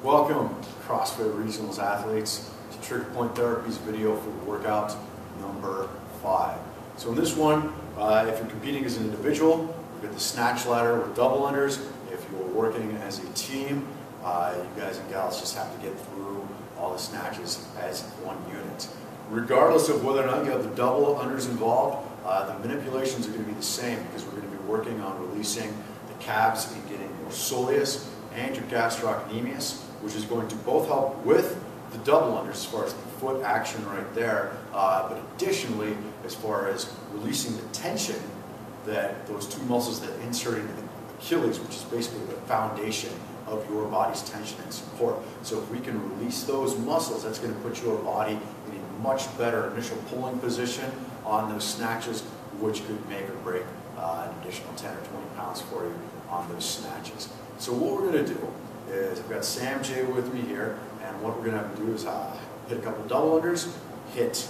Welcome, CrossFit Regionals athletes, to Trigger Point Therapy's video for workout number 5. So in this one, if you're competing as an individual, we've got the snatch ladder with double unders. If you're working as a team, you guys and gals just have to get through all the snatches as one unit. Regardless of whether or not you have the double unders involved, the manipulations are going to be the same because we're going to be working on releasing the calves and getting your soleus and your gastrocnemius, which is going to both help with the double unders as far as the foot action right there, but additionally as far as releasing the tension that those two muscles that insert into the Achilles, which is basically the foundation of your body's tension and support. So if we can release those muscles, that's going to put your body in a much better initial pulling position on those snatches, which could make or break an additional 10 or 20 pounds for you on those snatches. So what we're going to do is, I've got Sam J with me here, and what we're going to have to do is hit a couple double unders, hit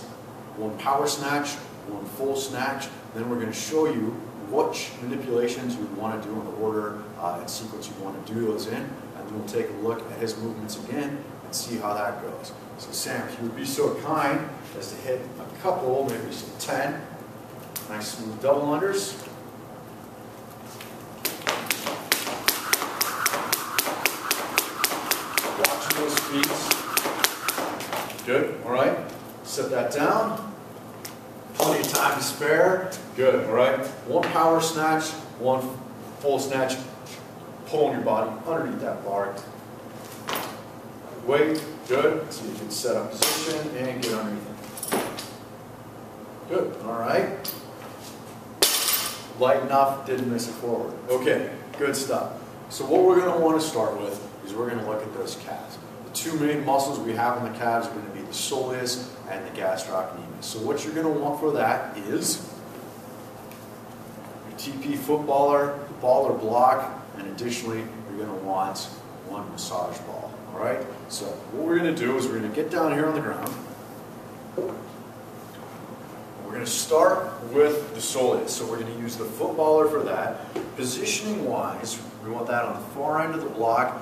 one power snatch, one full snatch, then we're going to show you which manipulations you want to do in the order and sequence you want to do those in, and then we'll take a look at his movements again and see how that goes. So Sam, if you would be so kind as to hit a couple, maybe some 10, nice smooth double unders. Watching those feet. Good, all right. Set that down. Plenty of time to spare. Good, all right. One power snatch, one full snatch. Pulling your body underneath that bar. Weight, good. So you can set up position and get underneath it. Good, all right. Light enough, didn't miss it forward. Okay, good stuff. So what we're going to want to start with is we're going to look at those calves. The two main muscles we have in the calves are going to be the soleus and the gastrocnemius. So what you're going to want for that is your TP footballer, ball or block, and additionally you're going to want one massage ball. All right. So what we're going to do is we're going to get down here on the ground. We're going to start with the soleus. So we're going to use the footballer for that. Positioning wise, we want that on the far end of the block.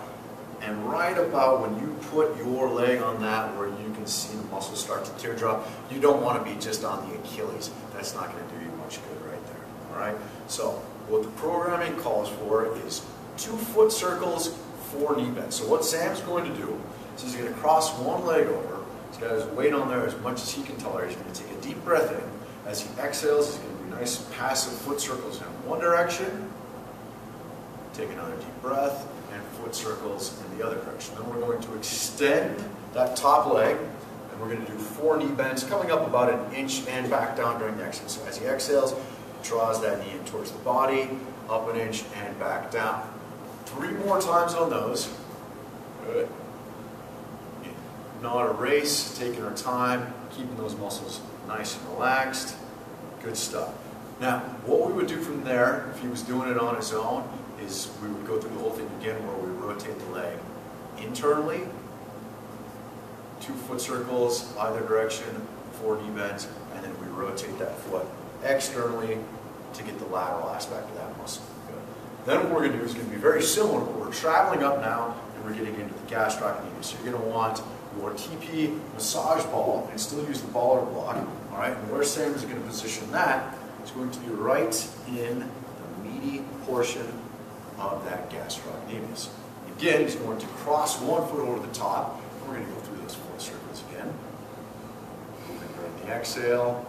And right about when you put your leg on that, where you can see the muscles start to teardrop, you don't want to be just on the Achilles. That's not going to do you much good right there. All right. So what the programming calls for is 2 foot circles, 4 knee bends. So what Sam's going to do is he's going to cross one leg over. He's got his weight on there as much as he can tolerate. He's going to take a deep breath in. As he exhales, he's going to do nice passive foot circles in one direction. Take another deep breath. And foot circles in the other direction. Then we're going to extend that top leg, and we're going to do 4 knee bends, coming up about an inch and back down during the exhale. So as he exhales, he draws that knee in towards the body, up an inch and back down. 3 more times on those. Good. Not a race, taking our time, keeping those muscles nice and relaxed. Good stuff. Now, what we would do from there, if he was doing it on his own, is we would go through the whole thing again where we rotate the leg internally, 2 foot circles either direction, 4 knee bends, and then we rotate that foot externally to get the lateral aspect of that muscle. Good. Then what we're going to do is going to be very similar, but we're traveling up now and we're getting into the gastrocnemius. So you're going to want your TP massage ball and still use the ball or block. All right, and where Sam is going to position that is going to be right in the meaty portion of that gastrocnemius. Again, he's going to cross 1 foot over the top. And we're going to go through those 4 circles again. Moving during the exhale.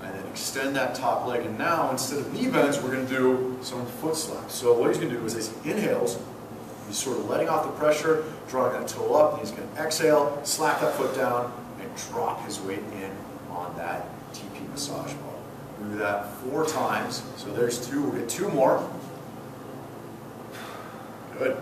And then extend that top leg. And now, instead of knee bends, we're going to do some foot slaps. So what he's going to do is as he inhales, he's sort of letting off the pressure, drawing that toe up, and he's going to exhale, slap that foot down, and drop his weight in on that TP massage ball. Do that 4 times. So there's 2. We'll get 2 more. Good.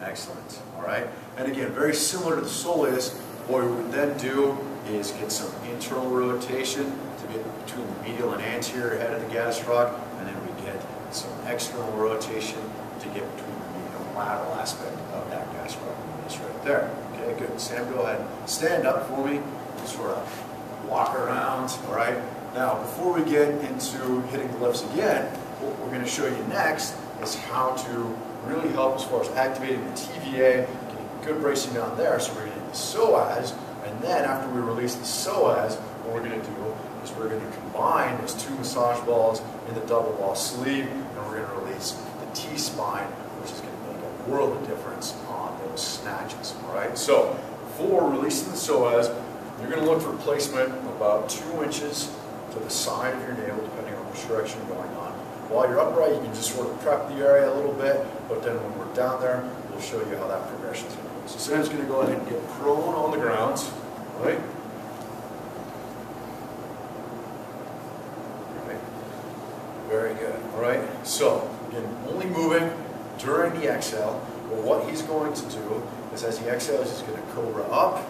Excellent. All right. And again, very similar to the soleus, what we would then do is get some internal rotation to get between the medial and anterior head of the gastroc, and then we get some external rotation to get between the medial and lateral aspect of that gastrocnemius right there. Okay, good. Sam, go ahead. Stand up for me. Sort of walk around, all right? Now, before we get into hitting the lifts again, what we're going to show you next is how to really help as far as activating the TVA, getting good bracing down there. So we're going to hit the psoas, and then after we release the psoas, what we're going to do is we're going to combine those two massage balls in the double ball sleeve, and we're going to release the T-spine, which is going to make a world of difference on those snatches. All right. So for releasing the psoas, you're going to look for placement about 2 inches to the side of your navel, depending on which direction you're going on. While you're upright, you can just sort of prep the area a little bit, but then when we're down there, we'll show you how that progression is going to go. So Sam's going to go ahead and get prone on the ground, right? Very good. All right. So again, only moving during the exhale. But what he's going to do is, as he exhales, he's going to cobra up.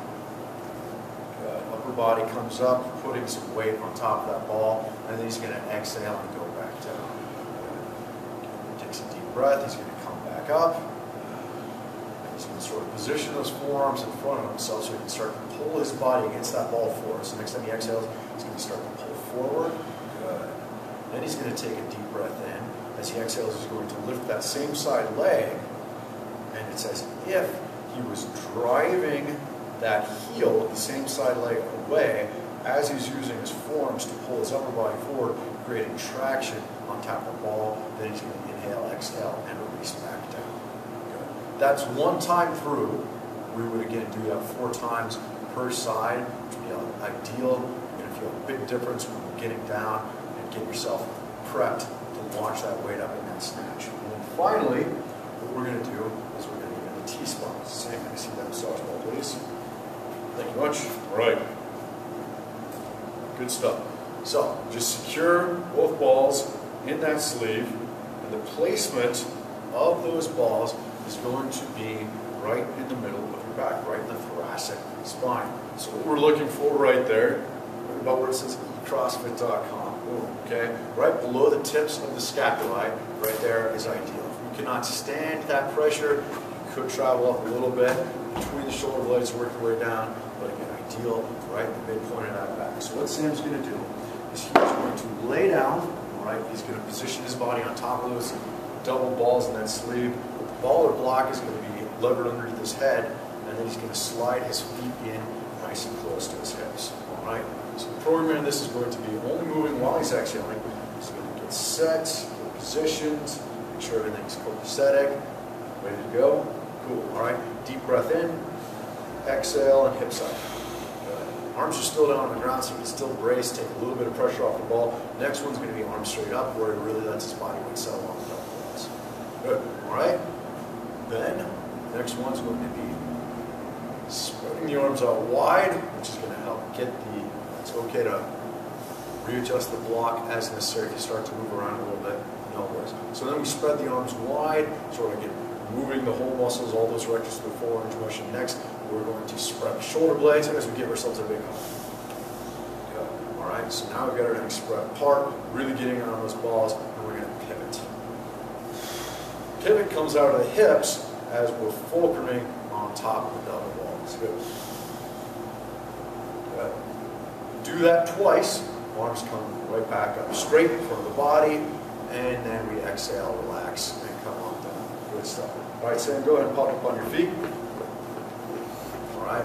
Good. Upper body comes up, putting some weight on top of that ball, and then he's going to exhale and go back down. Good. Takes a deep breath. He's going to come back up. And he's going to sort of position those forearms in front of himself so he can start to pull his body against that ball forward. So next time he exhales, he's going to start to pull forward. Good. Then he's going to take a deep breath in. As he exhales, he's going to lift that same side leg, and it's as if he was driving that heel of the same side leg away as he's using his forearms to pull his upper body forward, creating traction on top of the ball. Then he's going to inhale, exhale, and release back down. Good. That's one time through. We would again do that 4 times per side, which would be ideal. You're going to feel a big difference when you're getting down. Get yourself prepped to launch that weight up in that snatch. And then finally, what we're going to do is we're going to get in the T-spine. Sam, can I see that massage ball, please? Thank you much. All right. Good stuff. So, just secure both balls in that sleeve, and the placement of those balls is going to be right in the middle of your back, right in the thoracic spine. So what we're looking for right there, right about where it says CrossFit.com. Okay, right below the tips of the scapulae, right there is ideal. If you cannot stand that pressure, you could travel up a little bit between the shoulder blades, work your way down, but again, ideal right in the midpoint of that back. So what Sam's going to do is he's going to lay down, all right, he's going to position his body on top of those double balls in that sleeve. The ball or block is going to be levered underneath his head, and then he's going to slide his feet in nice and close to his hips, all right? So the program in this is going to be only moving while he's exhaling. He's going to get set, get positioned, make sure everything's copacetic, ready to go. Cool, all right. Deep breath in, exhale, and hip side. Good. Arms are still down on the ground, so you can still brace, take a little bit of pressure off the ball. Next one's going to be arms straight up, where he really lets his body weight settle on the double balls. Good, all right. Then, next one's going to be spreading the arms out wide, which is going to help get the It's okay to readjust the block as necessary if you start to move around a little bit. No worries. So then we spread the arms wide, sort of get moving the whole muscles, all those rectors to the forward range motion. Next, we're going to spread the shoulder blades as we give ourselves a big hug. Good. All right. So now we've got everything spread apart, really getting on those balls, and we're going to pivot. Pivot comes out of the hips as we're fulcruming on top of the double balls. Good. Good. Do that twice. Arms come right back up straight in front of the body, and then we exhale, relax, and come on down. Good stuff. All right, Sam, go ahead and pop up on your feet. All right.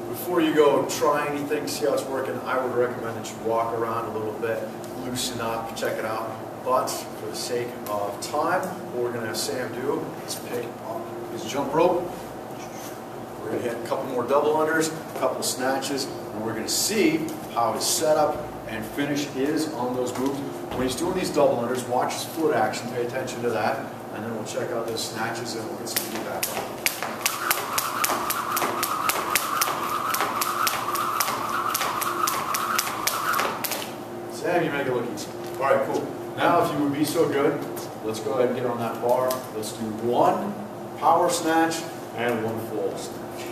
Before you go try anything, see how it's working, I would recommend that you walk around a little bit, loosen up, check it out. But for the sake of time, what we're going to have Sam do is pick up his jump rope. We're going to hit a couple more double unders, a couple snatches, and we're going to see how his setup and finish is on those moves. When he's doing these double unders, watch his foot action, pay attention to that, and then we'll check out those snatches and we'll get some feedback on them. Sam, you make it look easy. All right, cool. Now, if you would be so good, let's go ahead and get on that bar. Let's do 1 power snatch and 1 full snatch.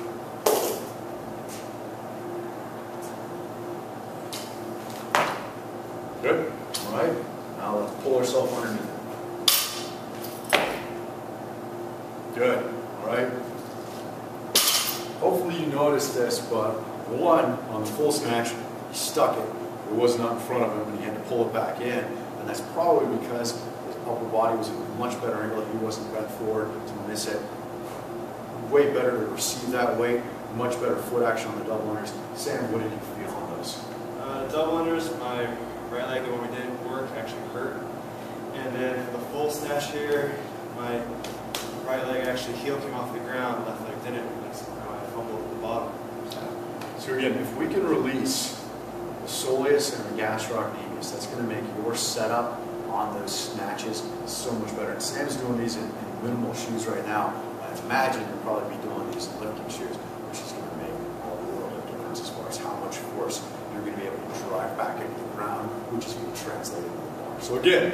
Good. All right. Now let's pull ourselves underneath it. Good. All right. Hopefully you noticed this, but 1 on the full snatch, you stuck it. it was not in front of him and he had to pull it back in. And that's probably because his upper body was at a much better angle. He wasn't bent forward to miss it. Way better to receive that weight, much better foot action on the double unders. Sam, what did you feel on those? Double unders, my right leg when we did work actually hurt. And then the full snatch here, my right leg actually heel came off the ground, left leg didn't, because I fumbled at the bottom. So again, if we can release the soleus and the gastroc medius, that's going to make your setup on those snatches so much better. And Sam's doing these in minimal shoes right now. I imagine you'll probably be doing these in lifting shoes, which is going to make all the world of difference as far as how much force you're going to be able to drive back into the ground, which is going to translate into the bar. So again,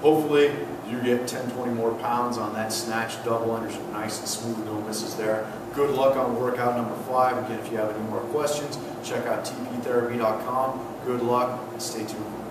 hopefully you get 10, 20 more pounds on that snatch double unders. Nice and smooth, no misses there. Good luck on workout number 5. Again, if you have any more questions, check out tptherapy.com. Good luck. Stay tuned.